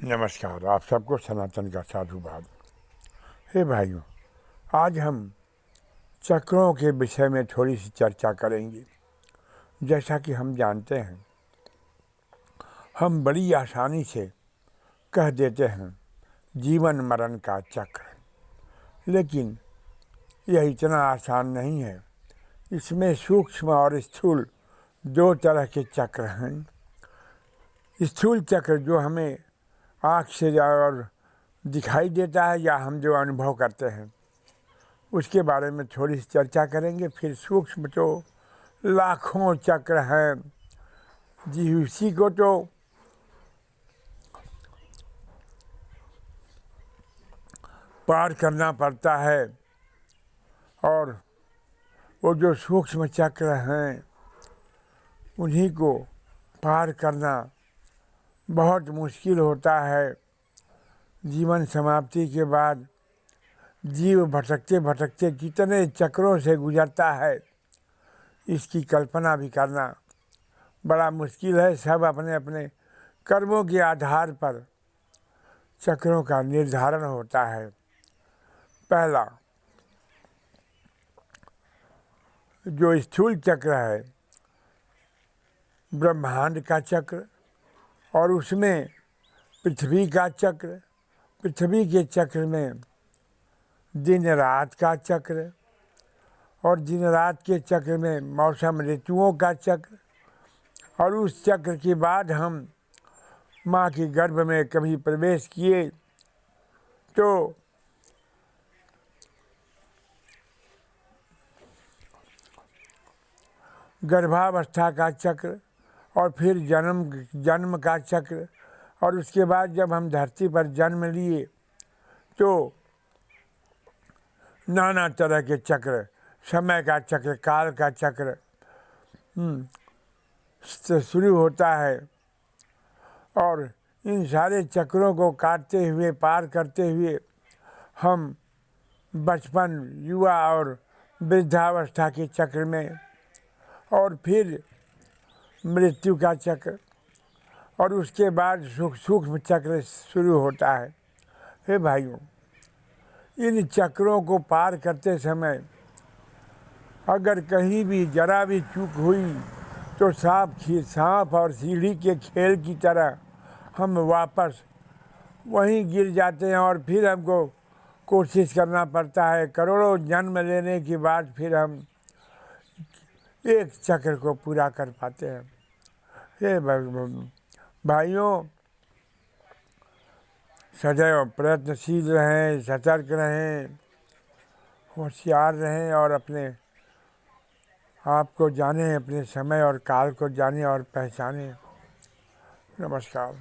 नमस्कार, आप सबको सनातन का साधुवाद। हे भाइयों, आज हम चक्रों के विषय में थोड़ी सी चर्चा करेंगे। जैसा कि हम जानते हैं, हम बड़ी आसानी से कह देते हैं जीवन मरण का चक्र, लेकिन यह इतना आसान नहीं है। इसमें सूक्ष्म और स्थूल दो तरह के चक्र हैं। स्थूल चक्र जो हमें आँख से और दिखाई देता है या हम जो अनुभव करते हैं, उसके बारे में थोड़ी सी चर्चा करेंगे। फिर सूक्ष्म तो लाखों चक्र हैं जी, उसी को तो पार करना पड़ता है, और वो जो सूक्ष्म चक्र हैं उन्हीं को पार करना बहुत मुश्किल होता है। जीवन समाप्ति के बाद जीव भटकते भटकते कितने चक्रों से गुजरता है, इसकी कल्पना भी करना बड़ा मुश्किल है। सब अपने अपने कर्मों के आधार पर चक्रों का निर्धारण होता है। पहला जो स्थूल चक्र है, ब्रह्मांड का चक्र, और उसमें पृथ्वी का चक्र, पृथ्वी के चक्र में दिन रात का चक्र, और दिन रात के चक्र में मौसम ऋतुओं का चक्र, और उस चक्र के बाद हम माँ के गर्भ में कभी प्रवेश किए तो गर्भावस्था का चक्र, और फिर जन्म का चक्र, और उसके बाद जब हम धरती पर जन्म लिए तो नाना तरह के चक्र, समय का चक्र, काल का चक्र शुरू होता है। और इन सारे चक्रों को काटते हुए, पार करते हुए हम बचपन, युवा और वृद्धावस्था के चक्र में, और फिर मृत्यु का चक्र, और उसके बाद सूक्ष्म चक्र शुरू होता है। हे भाइयों, इन चक्रों को पार करते समय अगर कहीं भी जरा भी चूक हुई तो सांप और सीढ़ी के खेल की तरह हम वापस वहीं गिर जाते हैं, और फिर हमको कोशिश करना पड़ता है। करोड़ों जन्म लेने के बाद फिर हम एक चक्र को पूरा कर पाते हैं। हे भाइयों, सदैव प्रयत्नशील रहें, सतर्क रहें, होशियार रहें, और अपने आप को जानें, अपने समय और काल को जानें और पहचानें। नमस्कार।